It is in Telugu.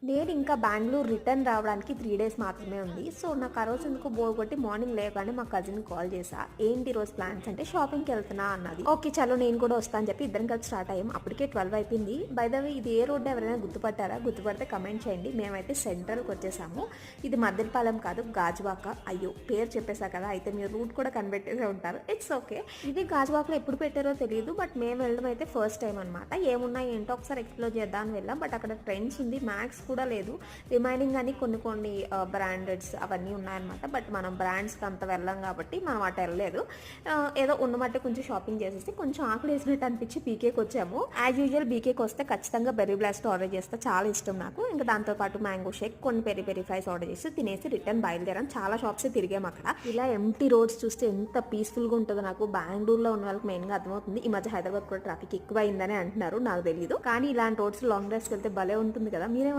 నేను ఇంకా బెంగుళూరు రిటర్న్ రావడానికి 3 డేస్ మాత్రమే ఉంది. సో, నాకు ఆ రోజు ఎందుకో బోర్ కొట్టి మార్నింగ్ లేవగానే మా కజిన్‌కి కాల్ చేశా. "ఏంటి ఈరోజు ప్లాన్స్" అంటే, "షాపింగ్‌కెళ్తున్నా" అన్నది. ఓకే. చలో నేను కూడా వస్తా అని చెప్పి ఇద్దరం కలిసి స్టార్ట్ అయ్యాం. అప్పటికే 12 అయిపోయింది. బై ద వే ఇది ఏ రోడ్ ఎవరైనా గుర్తుపట్టారా? గుర్తుపడితే కమెంట్ చేయండి. మేమైతే సెంట్రల్‌కొచ్చేసాము. ఇది మద్దెలపాలెం కాదు గాజువాక. అయ్యో! పేరు చెప్పేసా కదా! అయితే మీరు రూట్ కూడా కనిపెట్టేసే ఉంటారు. It's okay. ఇది గాజువాకలో ఎప్పుడు పెట్టారో తెలీదు. బట్ మేము వెళ్ళడం అయితే ఫస్ట్ టైమ్ అనమాట. ఏమున్నాయి ఏంటో ఒకసారి ఎక్స్‌ప్లోర్ చేద్దాం అని వెళ్ళాం. బట్ అక్కడ ట్రెండ్స్ ఉంది. మ్యాక్స్ కూడా లేదు. రిమైనింగ్ అని కొన్ని బ్రాండెడ్స్ అవన్నీ ఉన్నాయన్నమాట. బట్ మనం బ్రాండ్స్కి అంత వెళ్ళాం కాబట్టి మనం అటు వెళ్ళలేదు. ఏదో ఉన్నమట్టే కొంచెం షాపింగ్ చేసేసి కొంచెం ఆకలి వేసినట్టు అనిపించి పీకేకి వచ్చాము. యాజ్ యూజువల్ బీకేకి వస్తే ఖచ్చితంగా బెర్రీ బ్లాస్ట్ ఆర్డర్ చేస్తే చాలా ఇష్టం నాకు. ఇంకా దాంతోపాటు మ్యాంగో షేక్, కొన్ని పెరి పెరి ఫ్రైస్ ఆర్డర్ చేసి తినేసి రిటర్న్ బయలుదేరాం. చాలా షాప్స్ తిరిగాం అక్కడ. ఇలా ఎంటీ రోడ్స్ చూస్తే ఎంత పీస్ఫుల్గా ఉంటుందో నాకు బెంగళూరులో ఉన్న వాళ్ళకి మెయిన్గా అర్థమవుతుంది. ఈ మధ్య హైదరాబాద్ కూడా ట్రాఫిక్ ఎక్కువ అయిందని అంటున్నారు, నాకు తెలియదు. కానీ ఇలాంటి రోడ్స్ లాంగ్ డ్రైవ్స్కి వెళ్తే భలే ఉంటుంది కదా. మీరేం